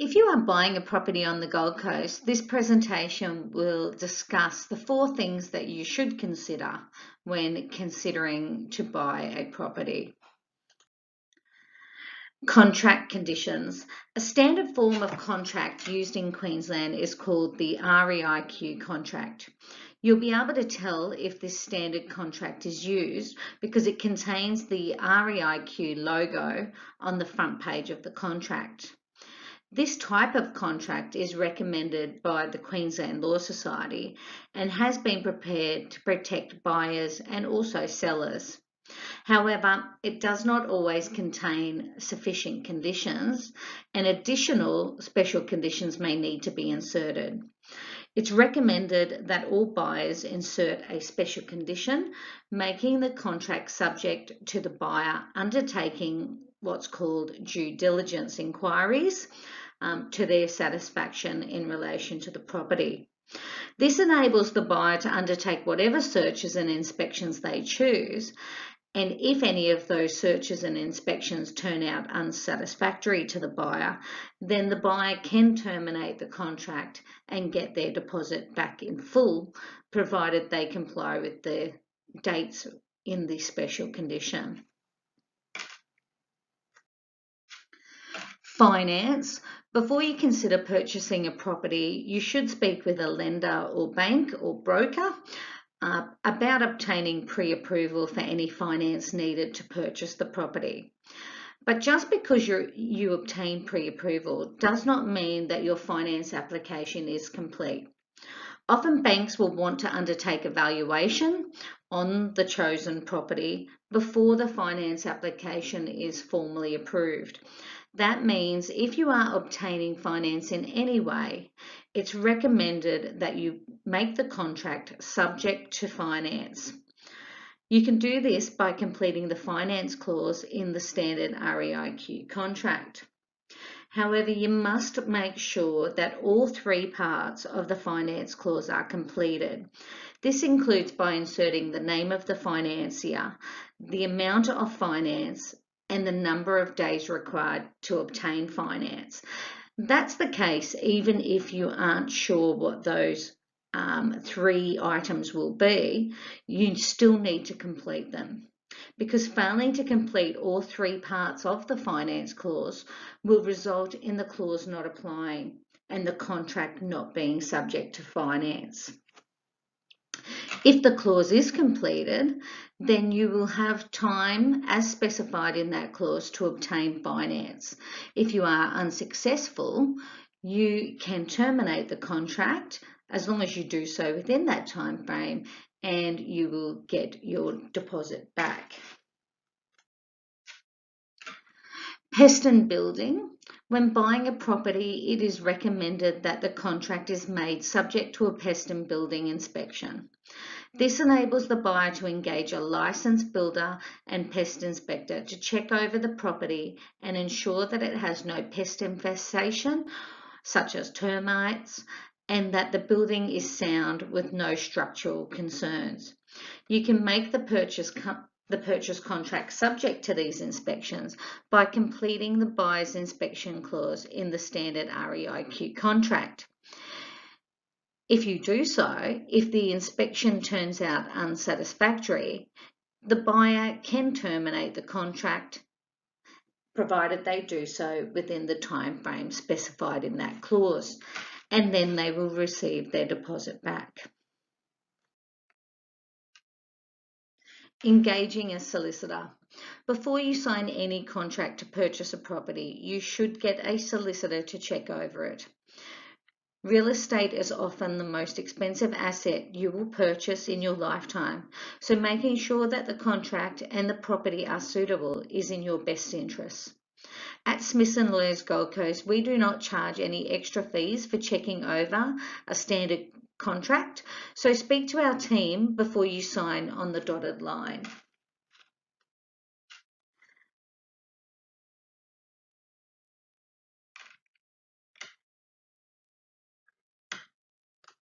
If you are buying a property on the Gold Coast, this presentation will discuss the 4 things that you should consider when considering to buy a property. Contract conditions. A standard form of contract used in Queensland is called the REIQ contract. You'll be able to tell if this standard contract is used because it contains the REIQ logo on the front page of the contract. This type of contract is recommended by the Queensland Law Society and has been prepared to protect buyers and also sellers. However, it does not always contain sufficient conditions, and additional special conditions may need to be inserted. It's recommended that all buyers insert a special condition, making the contract subject to the buyer undertaking what's called due diligence inquiries to their satisfaction in relation to the property. This enables the buyer to undertake whatever searches and inspections they choose, and if any of those searches and inspections turn out unsatisfactory to the buyer, then the buyer can terminate the contract and get their deposit back in full, provided they comply with the dates in the special condition. Finance. Before you consider purchasing a property, you should speak with a lender or bank or broker about obtaining pre-approval for any finance needed to purchase the property. But just because you obtain pre-approval does not mean that your finance application is complete. Often banks will want to undertake a valuation on the chosen property before the finance application is formally approved. That means if you are obtaining finance in any way, it's recommended that you make the contract subject to finance. You can do this by completing the finance clause in the standard REIQ contract. However, you must make sure that all 3 parts of the finance clause are completed. This includes by inserting the name of the financier, the amount of finance, and the number of days required to obtain finance. That's the case even if you aren't sure what those 3 items will be, you still need to complete them, because failing to complete all 3 parts of the finance clause will result in the clause not applying and the contract not being subject to finance. If the clause is completed, then you will have time as specified in that clause to obtain finance. If you are unsuccessful, you can terminate the contract as long as you do so within that time frame, and you will get your deposit back. Pest and building. When buying a property, it is recommended that the contract is made subject to a pest and building inspection. This enables the buyer to engage a licensed builder and pest inspector to check over the property and ensure that it has no pest infestation, such as termites, and that the building is sound with no structural concerns. You can make the purchase contract subject to these inspections by completing the buyer's inspection clause in the standard REIQ contract. If you do so, if the inspection turns out unsatisfactory, the buyer can terminate the contract, provided they do so within the time frame specified in that clause, and then they will receive their deposit back. Engaging a solicitor. Before you sign any contract to purchase a property, you should get a solicitor to check over it. Real estate is often the most expensive asset you will purchase in your lifetime, so making sure that the contract and the property are suitable is in your best interest. At Smithson Lawyers Gold Coast, we do not charge any extra fees for checking over a standard contract, so speak to our team before you sign on the dotted line.